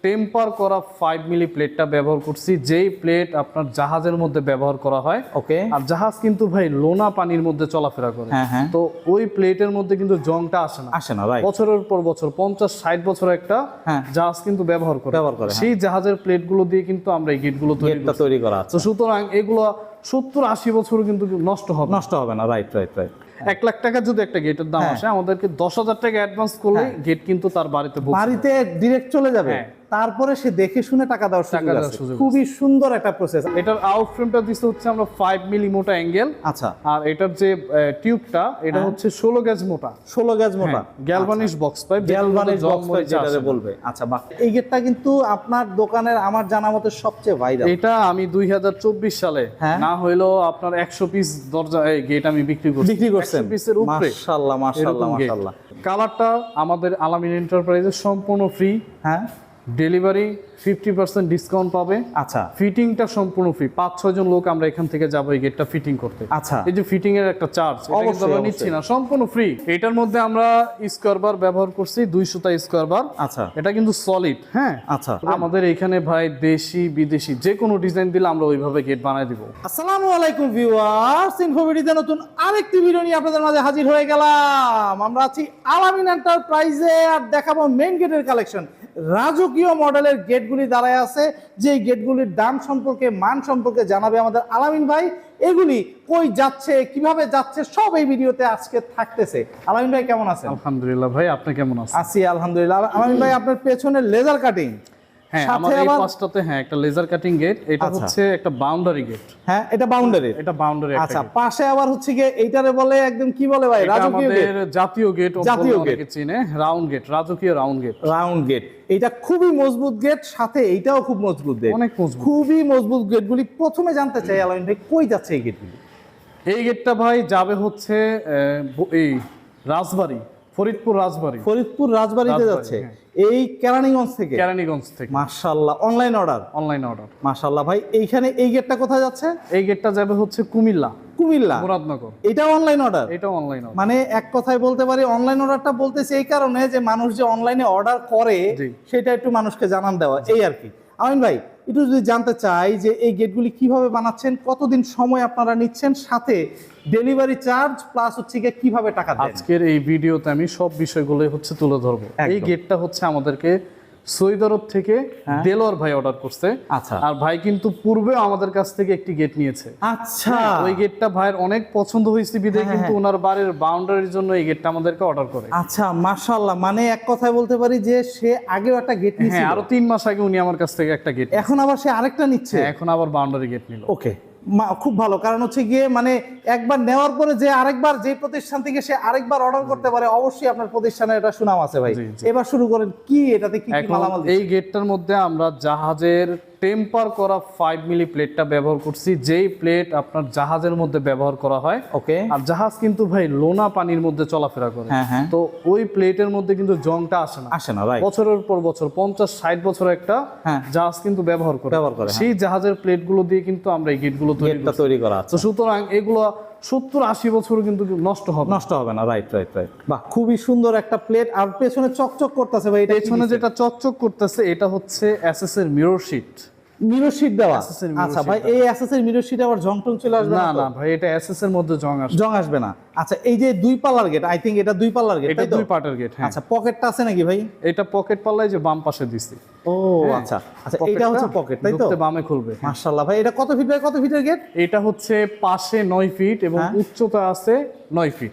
Temper করা 5 মিলি প্লেটটা ব্যবহার করছি, যেই প্লেট আপনার জাহাজের মধ্যে ব্যবহার করা হয়। ওকে। আর জাহাজ কিন্তু ভাই লোনা পানির মধ্যে চলাফেরা করে। হ্যাঁ। তো ওই প্লেটের মধ্যে কিন্তু জংটা আসে না রাইট। বছরের পর বছর 50-60 বছর একটা জাহাজ কিন্তু ব্যবহার করে। সেই জাহাজের প্লেটগুলো দিয়ে কিন্তু আমরা এই গেটগুলো তৈরি করা। তো সুতরাং এগুলো 70-80 বছর কিন্তু নষ্ট হবে না। রাইট। 1 লাখ টাকা যদি একটা গেটের দাম আসে, আমাদেরকে 10,000 টাকা অ্যাডভান্স করলে গেট কিন্তু তার বাড়িতে ডিরেক্ট চলে যাবে। তারপরে সে দেখে শুনে টাকা দেওয়ার সুযোগ। খুবই সুন্দর একটা প্রসেস। এটার আউট ফ্রেমটা দিতে হচ্ছে আমরা 5 মিলি মোটা অ্যাঙ্গেল। আচ্ছা। আর এটার যে টিউবটা এটা হচ্ছে 16 গেজ মোটা। 16 গেজ মোটা গ্যালভানিশ বক্স পাইপ। যেটা বলবে। আচ্ছা বাহ। এই গেটটা কিন্তু আপনার দোকানের আমার জানা মতে সবচেয়ে ভাইরাল। এটা আমি 2024 সালে না হইলেও আপনার 100 পিস দরজা গেট আমি বিক্রি করছেন 100 পিসের উপরে। মাশাআল্লাহ। কালারটা আমাদের আলামিন এন্টারপ্রাইজের সম্পূর্ণ ফ্রি। হ্যাঁ। ডেলিভারি 50% ডিসকাউন্ট পাবে। আচ্ছা। ফিটিংটা সম্পূর্ণ ফ্রি। 5-6 জন লোক আমরা এখান থেকে যাবো এই গেটটা ফিটিং করতে। আচ্ছা। এই যে ফিটিং এর একটা চার্জ এটা কিন্তু আমরা নিচ্ছি না, সম্পূর্ণ ফ্রি। এটার মধ্যে আমরা স্কয়ার বার ব্যবহার করছি, 200টা স্কয়ার বার। আচ্ছা। এটা কিন্তু সলিড। হ্যাঁ। আচ্ছা। আমাদের এখানে ভাই দেশি বিদেশি যে কোনো ডিজাইন দিলে আমরা ওইভাবে গেট বানায় দিব। আসসালামু আলাইকুম ভিউয়ার্স, ইনফোভিডিতে নতুন আরেকটি ভিডিও নিয়ে আপনাদের মাঝে হাজির হয়ে গেলাম। আমরা আছি আলামিন এন্টারপ্রাইজে আর দেখাবো মেইন গেটের কালেকশন। রাজকীয় মডেলের গেটগুলি দাঁড়ায় আছে, যে গেটগুলির দাম সম্পর্কে মান সম্পর্কে জানাবে আমাদের আলামিন ভাই। এগুলি কই যাচ্ছে, কিভাবে যাচ্ছে, সব এই ভিডিওতে আজকে থাকতেছে। আলামিন ভাই কেমন আছেন? আলহামদুলিল্লাহ ভাই, আপনি কেমন আছেন? আছি আলহামদুলিল্লাহ। আলামিন ভাই আপনার পেছনে লেজার কাটিং। হ্যাঁ, আমাদের এই পাশটাতে একটা লেজার কাটিং গেট। এটা হচ্ছে একটা বাউন্ডারি গেট। হ্যাঁ, এটা বাউন্ডারি। আচ্ছা, পাশে আবার হচ্ছে গিয়ে এইটারে বলে একদম কি বলে ভাই? রাজকীয় গেট। জাতীয় গেট অনেকে চিনে। রাউন্ড গেট, রাজকীয় রাউন্ড গেট। এটা খুবই মজবুত গেট, সাথে এইটাও খুব মজবুত গেট। অনেক মজবুত, খুবই মজবুত গেটগুলি। প্রথমে জানতে চাই আলামিন ভাই, কই যাচ্ছে এই গেটগুলি? এই গেটটা ভাই যাবে হচ্ছে এই ফরিদপুর রাজবাড়িতে যাচ্ছে। এই কেরানীগঞ্জ থেকে। মাশাআল্লাহ। Online order. মাশাআল্লাহ ভাই। এইখানে এই গেটটা কোথায় যাচ্ছে? এই গেটটা যাবে হচ্ছে কুমিল্লা মুরাদনগর। এটা অনলাইন অর্ডার। মানে এক কথায় বলতে পারি অনলাইন অর্ডারটা বলতেছে এই কারণে যে মানুষ যে অনলাইনে অর্ডার করে সেটা একটু মানুষকে জানান দেওয়া, এই আর কি। আমিন ভাই, একটু যদি জানতে চাই যে এই গেটগুলি কিভাবে বানাচ্ছেন, কতদিন সময় আপনারা নিচ্ছেন, সাথে ডেলিভারি চার্জ প্লাস হচ্ছে কিভাবে টাকা দেন? আজকের এই ভিডিওতে আমি সব বিষয়গুলো তুলে ধরবো। এই গেটটা হচ্ছে আমাদেরকে সৌদি আরব থেকে দেলোয়ার ভাই অর্ডার করছে। আচ্ছা। আর ভাই কিন্তু পূর্বে আমাদের কাছ থেকে একটি গেট নিয়েছে। আচ্ছা। ওই গেটটা ভাইয়ের অনেক পছন্দ হয়েছে বিধায় কিন্তু ওনার বাড়ির বাউন্ডারির জন্য এই গেটটা আমাদেরকে অর্ডার করে। আচ্ছা, মাশাআল্লাহ। মানে এক কথায় বলতে পারি যে সে আগেও একটা গেট নিয়েছে। হ্যাঁ, আরো 3 মাস আগে উনি আমার কাছ থেকে একটা গেট, এখন আবার সে আরেকটা নিচ্ছে। এখন আবার বাউন্ডারি গেট নিল। ওকে, খুব ভালো। কারণ হচ্ছে গিয়ে মানে একবার নেওয়ার পরে যে আরেকবার যে প্রতিষ্ঠান থেকে সে আরেকবার অর্ডার করতে পারে, অবশ্যই আপনার প্রতিষ্ঠানে এটা সুনাম আছে ভাই। এবার শুরু করেন, কি এটাতে কি মালামাল? এই গেটটার মধ্যে আমরা জাহাজের টেম্পার করা 5 মিলি প্লেটটা ব্যবহার করছি, যেই প্লেট আপনার জাহাজের মধ্যে ব্যবহার করা হয়। ওকে। আর জাহাজ কিন্তু ভাই লোনা পানির মধ্যে চলাফেরা করে। তো ওই প্লেটের মধ্যে কিন্তু জংটা আসে না বছরের পর বছর 50-60 বছর একটা জাহাজ কিন্তু ব্যবহার করে। সেই জাহাজের প্লেটগুলো দিয়ে কিন্তু আমরা এই গেটগুলো তৈরি করা। তো সুতরাং এগুলো 70-80 বছর কিন্তু নষ্ট হবে না। রাইট। বাহ, খুবই সুন্দর একটা প্লেট। আর পেছনে চকচক করতেছে ভাই, এটা পেছনে যেটা চকচক করতেছে এটা হচ্ছে এসএস এর মিরর শিট দেওয়া। আচ্ছা ভাই, এই এসএস এর মিরর শিট আবার জং টং চলে আসবে না? না ভাই, এটা এসএস এর মধ্যে জং আসবে না। আচ্ছা, এই যে 2 পাল্লার গেট, আই থিং এটা 2 পাল্লার গেট। এটা 2 পার্টের গেট। হ্যাঁ। আচ্ছা, পকেটটা আছে নাকি ভাই? এটা পকেট পাল্লায় যে বাম পাশে দিছি। ও আচ্ছা। এটা হচ্ছে পকেট, তাই তো? বামে খুলবে। মাশাআল্লাহ ভাই। এটা কত ফিট বাই কত ফিটের গেট? এটা হচ্ছে পাশে 9 ফিট এবং উচ্চতা আছে 9 ফিট।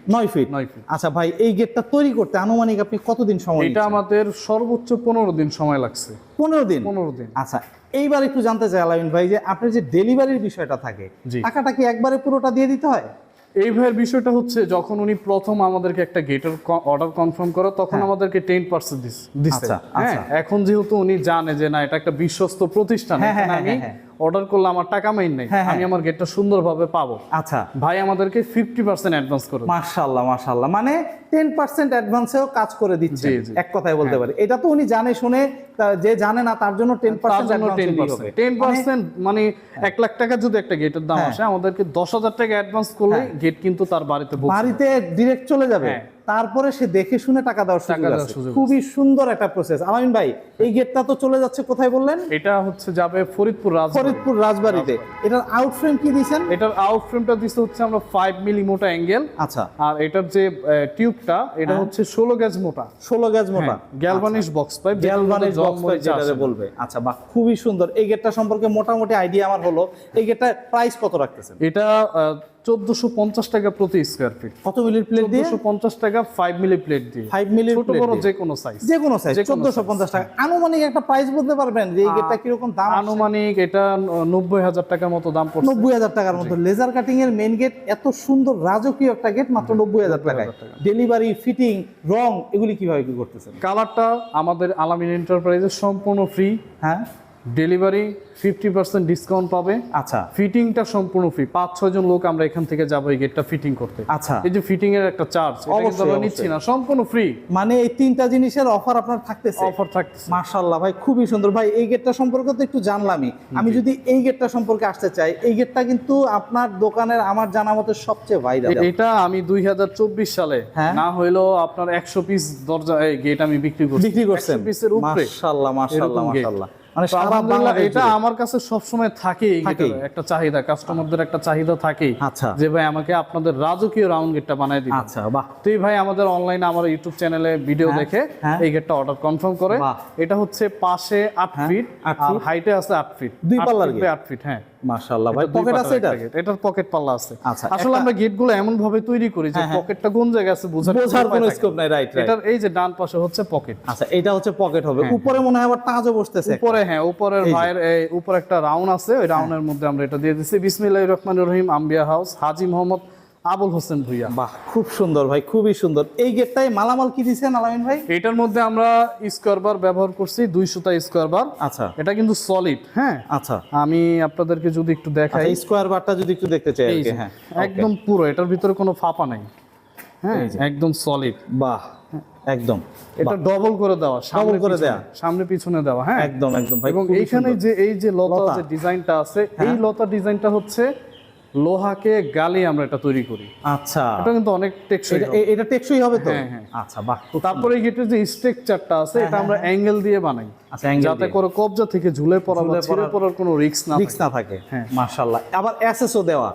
আচ্ছা ভাই, এই গেটটা তৈরি করতে আনুমানিক আপনি কতদিন সময়? এটা আমাদের সর্বোচ্চ 15 দিন সময় লাগছে। 15 দিন। আচ্ছা, এইবার একটু জানতে চাই আলামিন ভাই যে আপনার যে ডেলিভারির বিষয়টা থাকে, টাকাটা কি একবারে পুরোটা দিয়ে দিতে হয়? এই ভাইয়ের বিষয়টা হচ্ছে যখন উনি প্রথম আমাদেরকে একটা গেটের অর্ডার কনফার্ম করে তখন আমাদেরকে 10% দিচ্ছে। এখন যেহেতু উনি জানে যে না এটা একটা বিশ্বস্ত প্রতিষ্ঠান, আমি অর্ডার করলে আমার টাকা মাইন নাই, আমি আমার গেটটা সুন্দরভাবে পাবো। আচ্ছা ভাই আমাদেরকে 50% অ্যাডভান্স করে। মাশাআল্লাহ। মানে 10% অ্যাডভান্সেও কাজ করে দিচ্ছে, এক কথায় বলতে পারি। এটা তো উনি জানে শুনে, যে জানে না তার জন্য 10% মানে 1 লাখ টাকা যদি একটা গেটের দাম আসে, আমাদেরকে 10,000 টাকা অ্যাডভান্স করলে গেট কিন্তু তার বাড়িতে ডিরেক্ট চলে যাবে। তারপরে সে দেখে শুনে টাকা দেওয়ার সুযোগ আছে। খুবই সুন্দর একটা প্রসেস। আলামিন ভাই, এই গেটটা তো চলে যাচ্ছে কোথায় বললেন? এটা হচ্ছে যাবে ফরিদপুর রাজবাড়িতে। এটার আউট ফ্রেম কি দিয়েছেন? এটার আউট ফ্রেমটা দিতে হচ্ছে আমরা 5 মিলি মোটা অ্যাঙ্গেল। আচ্ছা। আর এটার যে টিউবটা এটা হচ্ছে 16 গেজ মোটা। 16 গেজ মোটা গ্যালভানিশ বক্স পাইপ, গ্যালভানিশ বক্স পাইপ যেটা বলবে। আচ্ছা, বাহ, খুবই সুন্দর। এই গেটটা সম্পর্কে মোটামুটি আইডিয়া আমার হলো। এই গেটটার প্রাইস কত রাখতেছেন? এটা 1450 টাকা প্রতি স্কয়ার ফিট। কত মিলি প্লেট দিয়ে? 1450 টাকা 5 মিলি প্লেট দিয়ে। 5 মিলি ছোট বড় যে কোনো সাইজ, 1450 টাকা। আনুমানিক একটা প্রাইস বলতে পারবেন যে এই গেটটা কি রকম দাম? আনুমানিক এটা 90000 টাকার মতো দাম পড়ছে। 90000 টাকার মতো। লেজার কাটিং এর মেইন গেট, এত সুন্দর রাজকীয় একটা গেট মাত্র 90000 টাকায়। ডেলিভারি, ফিটিং, রং এগুলি কিভাবে কি করতেছেন? কালারটা আমাদের আলামিন এন্টারপ্রাইজের সম্পূর্ণ ফ্রি। হ্যাঁ। ডেলিভারি 50% ডিসকাউন্ট পাবে। আচ্ছা। ফিটিংটা সম্পূর্ণ ফ্রি। 5-6 জন লোক আমরা এখান থেকে যাবো এই গেটটা ফিটিং করতে। আচ্ছা। এই যে ফিটিং এর একটা চার্জ এটা কিন্তু আমরা নিচ্ছি না, সম্পূর্ণ ফ্রি। মানে এই তিনটা জিনিসের অফার আপনার থাকতেছে? অফার থাকতেছে। মাশাআল্লাহ ভাই, খুবই সুন্দর। ভাই, এই গেটটা সম্পর্কে তো একটু জানলামই। আমি যদি এই গেটটা সম্পর্কে আসতে চাই, এই গেটটা কিন্তু আপনার দোকানের আমার জানা মতে সবচেয়ে ভাইরাল। এটা আমি 2024 সালে না হইলেও আপনার 100 পিস দরজা এই গেট আমি বিক্রি করছেন 100 পিসের উপরে। মাশাআল্লাহ মাশাআল্লাহ মাশাআল্লাহ। মানে সারা বাংলাদেশ এটা আমার কাছে সব সময় থাকে। একটা চাহিদা, কাস্টমারদের একটা চাহিদা থাকে। আচ্ছা। যে ভাই আমাকে আপনাদের রাজকীয় রাউন্ড গেটটা বানায় দিন। আচ্ছা, বাহ। তুই ভাই আমাদের অনলাইনে আমার ইউটিউব চ্যানেলে ভিডিও দেখে এই গেটটা অর্ডার কনফার্ম করে। এটা হচ্ছে পাশে 8 ফিট আর হাইটে আছে 8 ফিট। 2 পাল্লার 8 ফিট। হ্যাঁ, মাশাআল্লাহ ভাই, পকেট আছে এটা? এটার পকেট পাল্লা আছে। আচ্ছা। আসলে আমরা গেটগুলো এমন ভাবে তৈরি করি যে পকেটটা কোন জায়গায় আছে বোঝার কোনো স্কোপ নাই। রাইট। এটার এই যে ডান পাশে হচ্ছে পকেট। আচ্ছা, এটা হচ্ছে পকেট হবে। উপরে মনে হয় আবার তাজও বসতেছে উপরে। হ্যাঁ, উপরের ভাইয়ের উপরে একটা রাউন্ড আছে, ওই রাউন্ডের মধ্যে আমরা এটা দিয়ে দিচ্ছি। বিসমিল্লাহির রহমানির রহিম, আম্বিয়া হাউস, হাজী মোহাম্মদ আবুল হোসেন ভুইয়া। বাহ, খুব সুন্দর ভাই, খুবই সুন্দর। এই গেটটায় মালামাল কি দিয়েছেন আলামিন ভাই? এটার মধ্যে আমরা স্কয়ার বার ব্যবহার করছি, 200 টা স্কয়ার বার। আচ্ছা। এটা কিন্তু সলিড। হ্যাঁ। আচ্ছা। আমি আপনাদেরকে যদি একটু দেখাই, স্কয়ার বারটা যদি একটু দেখতে চাই। হ্যাঁ, একদম পুরো, এটার ভিতরে কোনো ফাঁপা নাই। হ্যাঁ, একদম সলিড। বাহ, একদম। এটা ডবল করে দেওয়া, সামনে পিছনে দেওয়া। হ্যাঁ, একদম একদম ভাই। এবং এইখানে যে এই যে লতা যে ডিজাইনটা আছে, এই লতা ডিজাইনটা হচ্ছে লোহাকে গালি আমরা এটা তৈরি করি। আচ্ছা। এটা কিন্তু অনেক টেকসই। এটা টেকসই হবে তো? হ্যাঁ। আচ্ছা, বাহ। তারপরে এই গেটের যে স্ট্রাকচারটা আছে এটা আমরা অ্যাঙ্গেল দিয়ে বানাই। আচ্ছা, যাতে করে কবজা থেকে ঝুলে পড়া বা ছিঁড়ে পড়ার কোনো রিস্ক না থাকে। হ্যাঁ, মাশাআল্লাহ। আবার এসএসও দেওয়া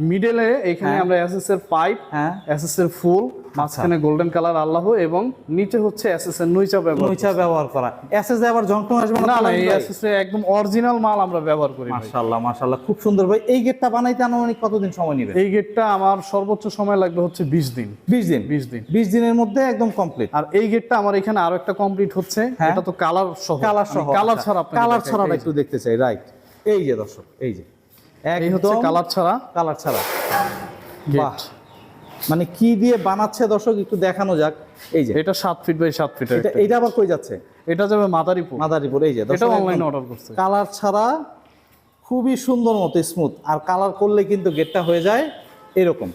মিডলে। এখানে আমরা এসএস এর পাইপ, এসএস এর ফুল, মাঝখানে গোল্ডেন কালার আল্লাহ, এবং নিচে হচ্ছে এসএস এর নইচা ব্যবহার করা। এসএস এ আবার জংটং আসবে না? না, এই এসএস এ একদম অরিজিনাল মাল আমরা ব্যবহার করি। মাশাআল্লাহ মাশাআল্লাহ, খুব সুন্দর ভাই। এই গেটটা বানাইতে আনুমানিক কতদিন সময় নেবে? এই গেটটা আমার সর্বোচ্চ সময় লাগবে হচ্ছে 20 দিন। 20 দিনের মধ্যে একদম কমপ্লিট। আর এই গেটটা আমার এখানে আরো একটা কমপ্লিট হচ্ছে। এটা তো কালার সহ। কালার ছাড়া একটু দেখতে চাই। রাইট। এই যে দর্শক, এই যে এই হচ্ছে কালার ছাড়া বাহ, মানে কি দিয়ে বানাচ্ছে দর্শক একটু দেখানো যাক। এই যে এটা 7 ফিট বাই 7 ফিট। এটা আবার কই যাচ্ছে? এটা যাবে মাদারীপুর। এই যে এটা অনলাইনে অর্ডার করছে। কালার ছাড়া খুবই সুন্দর মতো স্মুথ, আর কালার করলে কিন্তু গেটটা হয়ে যায় এরকম।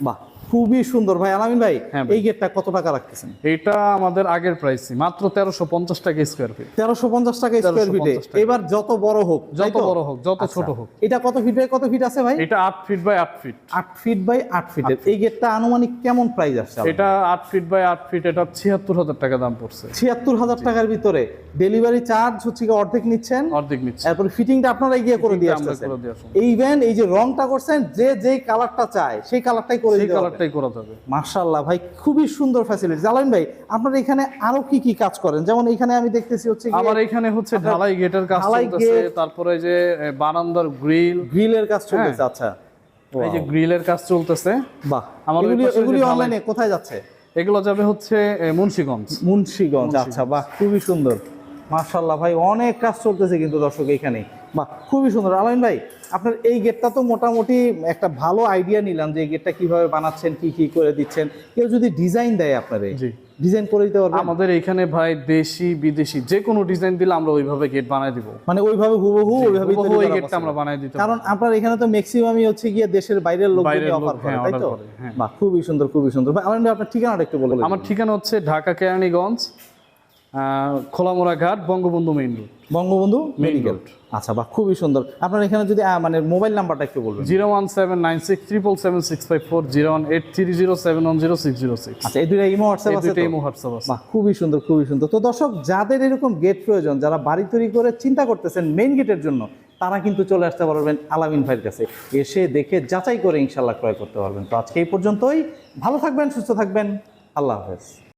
বাহ, খুবই সুন্দর ভাই। আলামিন ভাই, এই গেটটা কত টাকা রাখতেছেন? এটা আমাদের আগের প্রাইস মাত্র 1350 টাকা স্কয়ার ফিট। 1350 টাকা স্কয়ার ফিটে। এবার যত বড় হোক, যত ছোট হোক। এটা কত ফিট বাই কত ফিট আছে ভাই? এটা 8 feet by 8 feet. 8 feet by 8 ফিটের এই গেটটা আনুমানিক কেমন প্রাইস আসছে? এটা 8 ফিট বাই 8 ফিট, এটা 76000 টাকা দাম পড়ছে। 76000 টাকার ভিতরে ডেলিভারি চার্জ হচ্ছে কি অর্ধেক নিচ্ছেন? অর্ধেক নিচ্ছেন। এরপর ফিটিংটা আপনারা গিয়ে করে দিয়ে আসতেছেন। এই যে রংটা করছেন, যে কালারটা চায় সেই কালারটাই করে যাবে। মাশাআল্লাহ ভাই, খুবই সুন্দর ফ্যাসিলিটি। জালান ভাই, আপনারা এখানে আরো কি কাজ করেন? যেমন এখানে আমি দেখতেছি হচ্ছে আমার এখানে হচ্ছে ঢালাই গেটের কাজ চলতেছে, তারপরে যে বারান্দার গ্রিলের কাজ চলতেছে। আচ্ছা, এই যে গ্রিলের কাজ চলতেছে। বাহ, এগুলি অনলাইনে কোথায় যাচ্ছে? এগুলো যাবে হচ্ছে মুন্সিগঞ্জ। আচ্ছা, বাহ, খুবই সুন্দর। মাশাআল্লাহ ভাই, অনেক কাজ চলতেছে কিন্তু দর্শক এখানে। বাহ, খুবই সুন্দর। আলামিন ভাই, আপনার এই গেটটা তো মোটামুটি একটা ভালো আইডিয়া নিলাম যে এই গেটটা কিভাবে বানাচ্ছেন, কি করে দিচ্ছেন। কেউ যদি ডিজাইন দেয় আপনারে, ডিজাইন করে দিতে পারবেন? আমাদের এখানে ভাই দেশি বিদেশি যে কোনো ডিজাইন দিলে আমরা ওইভাবে গেট বানায় দিব। মানে ওইভাবে হুবহু ওইভাবে ওই গেটটা আমরা বানায় দিতে, কারণ আপনার এখানে তো ম্যাক্সিমামই হচ্ছে গিয়ে দেশের বাইরের লোকদের অফার করে, তাই তো? বাহ, খুবই সুন্দর, খুবই সুন্দর। ভাই, আলামিন ভাই, আপনার ঠিকানাটা একটু বলুন। আমার ঠিকানা হচ্ছে ঢাকা কেরানীগঞ্জ খোলামোড়া ঘাট, Bangabandhu main road. Bangabandhu medical. আচ্ছা, বাহ, খুবই সুন্দর। আপনার এখানে যদি মানে মোবাইল নাম্বারটা একটু বলবেন। 01796 018307107100606। আচ্ছা, এই দুইটা ইমো হোয়াটসঅ্যাপ আছে? ইমো হোয়াটসঅ্যাপ আছে। বাহ, খুবই সুন্দর, খুবই সুন্দর। তো দর্শক, যাদের এরকম গেট প্রয়োজন, যারা বাড়ি তৈরি করে চিন্তা করতেছেন মেইন গেটের জন্য, তারা কিন্তু চলে আসতে পারবেন আলামিন ভাইয়ের কাছে। এসে দেখে যাচাই করে ইনশাল্লাহ ক্রয় করতে পারবেন। তো আজকে এই পর্যন্তই। ভালো থাকবেন, সুস্থ থাকবেন। আল্লাহ হাফেজ।